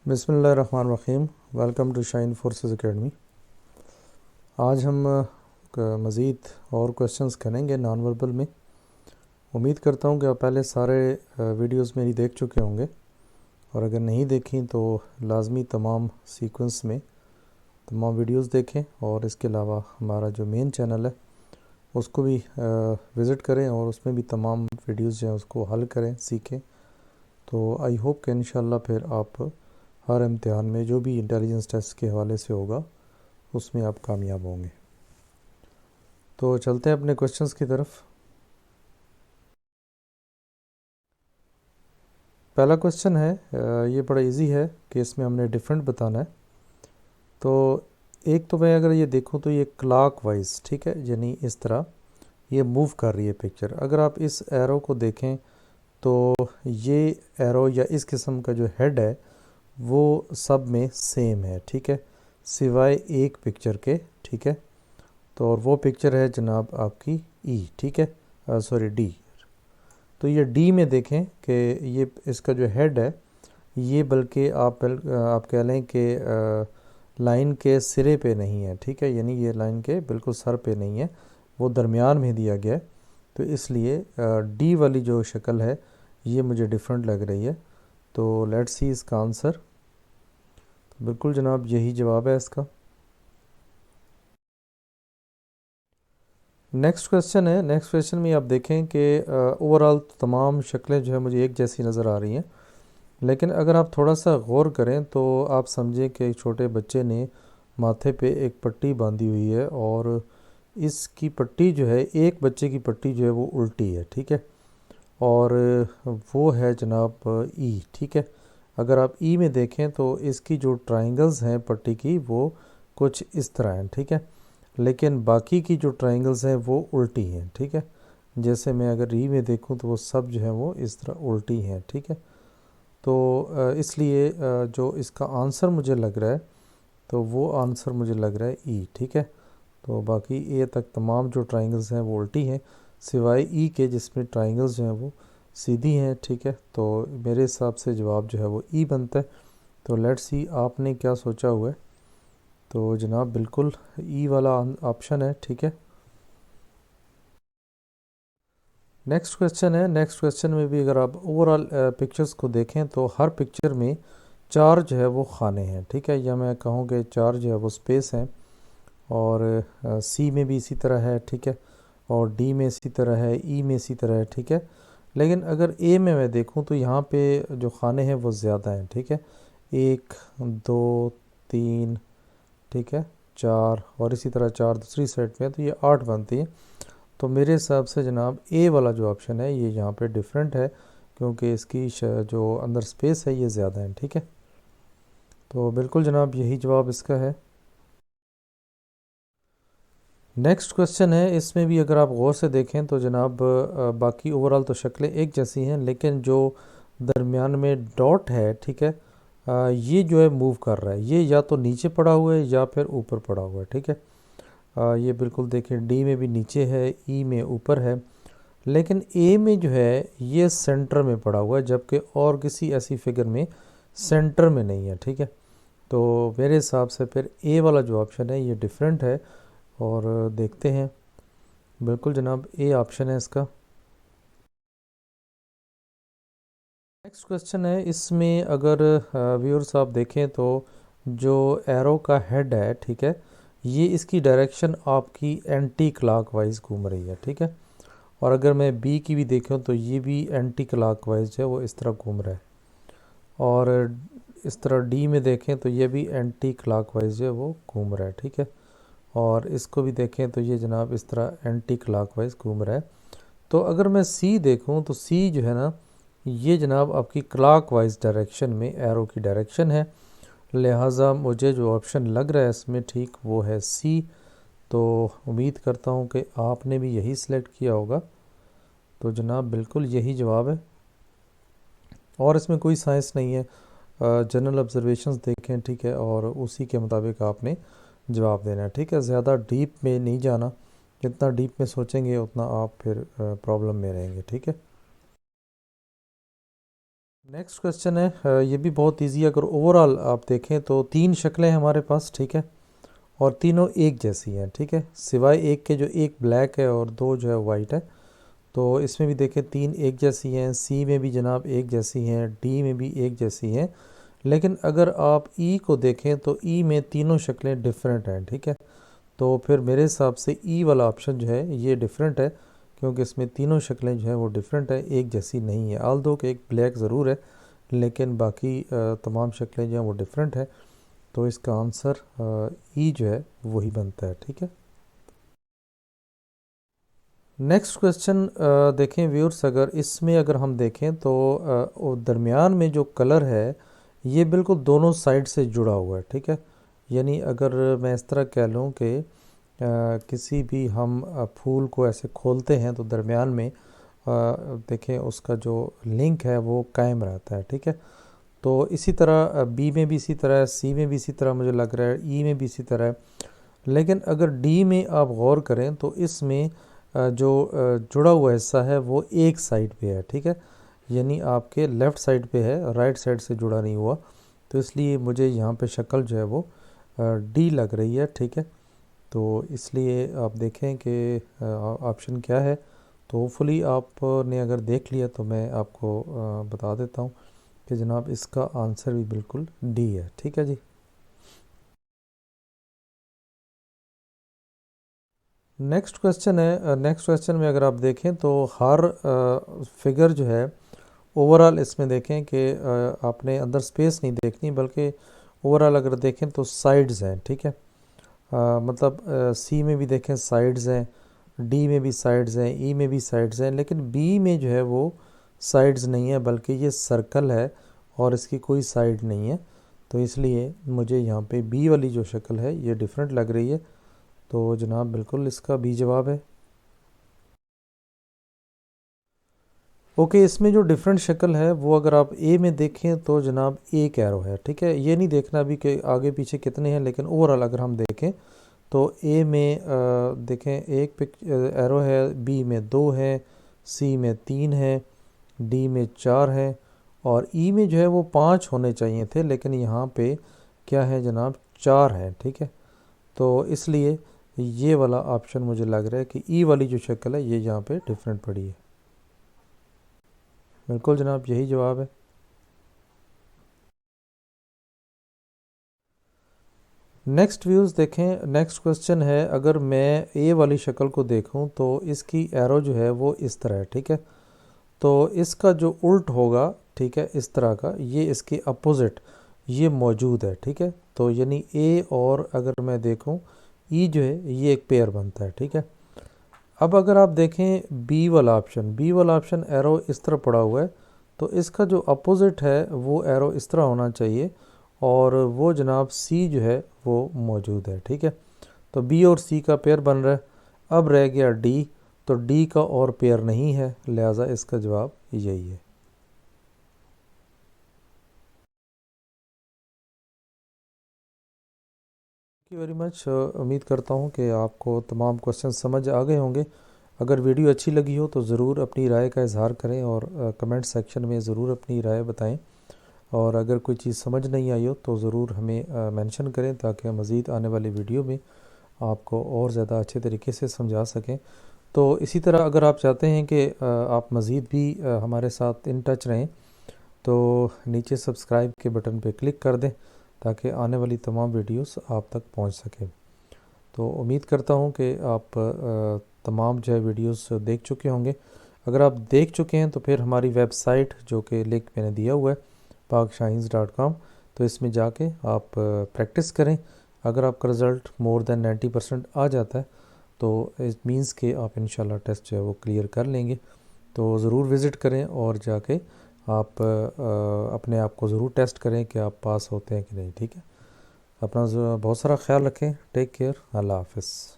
बिस्मिल्लाहिर्रहमानिर्रहीम। Welcome to shine forces academy. आज हम मज़ीद और क्वेश्चंस करेंगे नॉन वर्बल में। उम्मीद करता हूँ कि आप पहले सारे वीडियोस मेरी देख चुके होंगे, और अगर नहीं देखी तो लाजमी तमाम सीक्वेंस में तमाम वीडियोस देखें, और इसके अलावा हमारा जो मेन चैनल है उसको भी विज़िट करें और उसमें भी तमाम वीडियोस जो हैं उसको हल करें, सीखें। तो आई होप कि इंशाल्लाह फिर आप हर इम्तिहान में जो भी इंटेलिजेंस टेस्ट के हवाले से होगा उसमें आप कामयाब होंगे। तो चलते हैं अपने क्वेश्चंस की तरफ। पहला क्वेश्चन है, ये बड़ा इजी है कि इसमें हमने डिफरेंट बताना है। तो एक तो मैं अगर ये देखूं तो ये क्लॉक वाइज, ठीक है, यानी इस तरह ये मूव कर रही है पिक्चर। अगर आप इस एरो को देखें तो ये एरो या इस किस्म का जो हेड है वो सब में सेम है, ठीक है, सिवाय एक पिक्चर के, ठीक है। तो और वो पिक्चर है जनाब आपकी ई, ठीक है, सॉरी डी। तो ये डी में देखें कि ये इसका जो हेड है ये बल्कि आप कह लें कि लाइन के सिरे पे नहीं है, ठीक है, यानी ये लाइन के बिल्कुल सर पे नहीं है, वो दरमियान में दिया गया है। तो इसलिए डी वाली जो शक्ल है ये मुझे डिफरेंट लग रही है। तो लेट्स सी इसका आंसर। तो बिल्कुल जनाब यही जवाब है इसका। नेक्स्ट क्वेश्चन है। नेक्स्ट क्वेश्चन में आप देखें कि ओवरऑल तमाम शक्लें जो है मुझे एक जैसी नज़र आ रही हैं, लेकिन अगर आप थोड़ा सा गौर करें तो आप समझें कि एक छोटे बच्चे ने माथे पे एक पट्टी बांधी हुई है, और इसकी पट्टी जो है, एक बच्चे की पट्टी जो है वो उल्टी है, ठीक है, और वो है जनाब ई, ठीक है। अगर आप ई में देखें तो इसकी जो ट्रायंगल्स हैं पट्टी की वो कुछ इस तरह हैं, ठीक है, लेकिन बाकी की जो ट्रायंगल्स हैं वो उल्टी हैं, ठीक है। जैसे मैं अगर ई में देखूं तो वो सब जो है वो इस तरह उल्टी हैं, ठीक है। तो इसलिए जो इसका आंसर मुझे लग रहा है तो वो आंसर मुझे लग रहा है ई, ठीक है। तो बाकी ए तक तमाम जो ट्रायंगल्स हैं वो उल्टी हैं, सिवाय ई के जिसमें ट्रायंगल्स जो हैं वो सीधी हैं, ठीक है। तो मेरे हिसाब से जवाब जो है वो ई बनता है। तो लेट्स सी आपने क्या सोचा हुआ है। तो जनाब बिल्कुल ई वाला ऑप्शन है, ठीक है। नेक्स्ट क्वेश्चन है। नेक्स्ट क्वेश्चन में भी अगर आप ओवरऑल पिक्चर्स को देखें तो हर पिक्चर में चार जो है वो खाने हैं, ठीक है, या मैं कहूँ कि चार जो है वो स्पेस हैं, और सी में भी इसी तरह है, ठीक है, और डी में इसी तरह है, ई में इसी तरह है, ठीक है। लेकिन अगर ए में मैं देखूं तो यहाँ पे जो खाने हैं वो ज़्यादा हैं, ठीक है, एक, दो, तीन, ठीक है, चार, और इसी तरह चार दूसरी साइड में है, तो ये 8 बनती है। तो मेरे हिसाब से जनाब ए वाला जो ऑप्शन है ये यहाँ पे डिफरेंट है, क्योंकि इसकी जो अंदर स्पेस है ये ज़्यादा है, ठीक है। तो बिल्कुल जनाब यही जवाब इसका है। नेक्स्ट क्वेश्चन है। इसमें भी अगर आप गौर से देखें तो जनाब बाकी ओवरऑल तो शक्लें एक जैसी हैं, लेकिन जो दरमियान में डॉट है, ठीक है, ये जो है मूव कर रहा है, ये या तो नीचे पड़ा हुआ है या फिर ऊपर पड़ा हुआ है, ठीक है। ये बिल्कुल देखें डी में भी नीचे है, ई में ऊपर है, लेकिन ए में जो है ये सेंटर में पड़ा हुआ है, जबकि और किसी ऐसी फिगर में सेंटर में नहीं है, ठीक है। तो मेरे हिसाब से फिर ए वाला जो ऑप्शन है ये डिफरेंट है, और देखते हैं। बिल्कुल जनाब ए ऑप्शन है इसका। नेक्स्ट क्वेश्चन है। इसमें अगर व्यूअर्स आप देखें तो जो एरो का हेड है, ठीक है, ये इसकी डायरेक्शन आपकी एंटी क्लॉक वाइज घूम रही है, ठीक है, और अगर मैं बी की भी देखूं तो ये भी एंटी क्लॉक वाइज जो है वो इस तरह घूम रहा है, और इस तरह डी में देखें तो ये भी एंटी क्लॉक वाइज जो है वो घूम रहा है, ठीक है, और इसको भी देखें तो ये जनाब इस तरह एंटी क्लॉक वाइज घूम रहा है। तो अगर मैं सी देखूं तो सी जो है ना ये जनाब आपकी क्लॉक वाइज डायरेक्शन में एरो की डायरेक्शन है, लिहाजा मुझे जो ऑप्शन लग रहा है इसमें ठीक वो है सी। तो उम्मीद करता हूँ कि आपने भी यही सिलेक्ट किया होगा। तो जनाब बिल्कुल यही जवाब है, और इसमें कोई साइंस नहीं है, जनरल ऑब्जर्वेशंस देखें, ठीक है, और उसी के मुताबिक आपने जवाब देना है, ठीक है, ज़्यादा डीप में नहीं जाना, जितना डीप में सोचेंगे उतना आप फिर प्रॉब्लम में रहेंगे, ठीक है। नेक्स्ट क्वेश्चन है, ये भी बहुत इजी है। अगर ओवरऑल आप देखें तो तीन शक्लें हैं हमारे पास, ठीक है, और तीनों एक जैसी हैं, ठीक है, सिवाय एक के जो एक ब्लैक है और दो जो है वाइट है। तो इसमें भी देखें तीन एक जैसी हैं, सी में भी जनाब एक जैसी हैं, डी में भी एक जैसी हैं। लेकिन अगर आप ई को देखें तो ई में तीनों शक्लें डिफरेंट हैं, ठीक है। तो फिर मेरे हिसाब से ई वाला ऑप्शन जो है ये डिफरेंट है, क्योंकि इसमें तीनों शक्लें जो हैं वो डिफरेंट है, एक जैसी नहीं है। आल दो कि एक ब्लैक ज़रूर है, लेकिन बाकी तमाम शक्लें जो हैं वो डिफरेंट है। तो इसका आंसर ई जो है वही बनता है, ठीक है। नेक्स्ट क्वेश्चन देखें व्यूअर्स, अगर इसमें अगर हम देखें तो वो दरमियान में जो कलर है ये बिल्कुल दोनों साइड से जुड़ा हुआ है, ठीक है। यानी अगर मैं इस तरह कह लूँ कि किसी भी हम फूल को ऐसे खोलते हैं तो दरमियान में देखें उसका जो लिंक है वो कायम रहता है, ठीक है। तो इसी तरह बी में भी इसी तरह है, सी में भी इसी तरह मुझे लग रहा है, ई में भी इसी तरह है। लेकिन अगर डी में आप गौर करें तो इसमें जो जुड़ा हुआ हिस्सा है वो एक साइड पे है, ठीक है। यानी आपके लेफ़्ट साइड पे है, राइट साइड से जुड़ा नहीं हुआ। तो इसलिए मुझे यहाँ पे शक्ल जो है वो डी लग रही है, ठीक है। तो इसलिए आप देखें कि ऑप्शन क्या है। तो होपफुली आपने अगर देख लिया तो मैं आपको बता देता हूँ कि जनाब इसका आंसर भी बिल्कुल डी है, ठीक है जी। नेक्स्ट क्वेश्चन है, नेक्स्ट क्वेश्चन में अगर आप देखें तो हर फिगर जो है ओवरऑल इसमें देखें कि आपने अंदर स्पेस नहीं देखनी, बल्कि ओवरऑल अगर देखें तो साइड्स हैं, ठीक है। मतलब सी में भी देखें साइड्स हैं, डी में भी साइड्स हैं, ई में भी साइड्स हैं, लेकिन बी में जो है वो साइड्स नहीं है, बल्कि ये सर्कल है और इसकी कोई साइड नहीं है। तो इसलिए मुझे यहाँ पे बी वाली जो शक्ल है ये डिफरेंट लग रही है। तो जनाब बिल्कुल इसका बी जवाब है। ओके, इसमें जो डिफरेंट शक्ल है वो अगर आप ए में देखें तो जनाब एक एरो है, ठीक है। ये नहीं देखना अभी कि आगे पीछे कितने हैं, लेकिन ओवरऑल अगर हम देखें तो ए में देखें एक पिक एरो है, बी में दो है, सी में तीन है, डी में चार है, और ई में जो है वो पाँच होने चाहिए थे, लेकिन यहाँ पे क्या है जनाब, चार है, ठीक है। तो इसलिए ये वाला ऑप्शन मुझे लग रहा है कि ई वाली जो शक्ल है ये यहाँ पे डिफरेंट पड़ी है। बिल्कुल जनाब यही जवाब है। नेक्स्ट व्यूज़ देखें, नेक्स्ट क्वेश्चन है, अगर मैं ए वाली शक्ल को देखूं तो इसकी एरो जो है वो इस तरह है, ठीक है। तो इसका जो उल्ट होगा, ठीक है, इस तरह का, ये इसके अपोजिट ये मौजूद है, ठीक है। तो यानी ए और अगर मैं देखूं ई जो है ये एक पेयर बनता है, ठीक है। अब अगर आप देखें बी वाला ऑप्शन एरो इस तरह पड़ा हुआ है, तो इसका जो अपोजिट है वो एरो इस तरह होना चाहिए, और वो जनाब सी जो है वो मौजूद है, ठीक है। तो बी और सी का पेयर बन रहा है। अब रह गया डी, तो डी का और पेयर नहीं है, लिहाजा इसका जवाब यही है। Thank you very much. उम्मीद करता हूँ कि आपको तमाम क्वेश्चन समझ आ गए होंगे। अगर वीडियो अच्छी लगी हो तो ज़रूर अपनी राय का इजहार करें और कमेंट सेक्शन में ज़रूर अपनी राय बताएं। और अगर कोई चीज़ समझ नहीं आई हो तो ज़रूर हमें मेंशन करें, ताकि हम मज़ीद आने वाली वीडियो में आपको और ज़्यादा अच्छे तरीके से समझा सकें। तो इसी तरह अगर आप चाहते हैं कि आप मज़ीद भी हमारे साथ इन टच रहें, तो नीचे सब्सक्राइब के बटन पर क्लिक कर दें, ताकि आने वाली तमाम वीडियोस आप तक पहुंच सकें। तो उम्मीद करता हूं कि आप तमाम जो है वीडियोस देख चुके होंगे। अगर आप देख चुके हैं तो फिर हमारी वेबसाइट, जो कि लिंक मैंने दिया हुआ है, pakshahins.com, तो इसमें जाके आप प्रैक्टिस करें। अगर आपका रिज़ल्ट मोर देन 90% आ जाता है तो इट मीन्स कि आप इंशाल्लाह टेस्ट जो है वो क्लियर कर लेंगे। तो ज़रूर विज़िट करें और जाके आप अपने आप को ज़रूर टेस्ट करें कि आप पास होते हैं कि नहीं, ठीक है। अपना बहुत सारा ख्याल रखें। Take care. अल्लाह हाफ़िज़।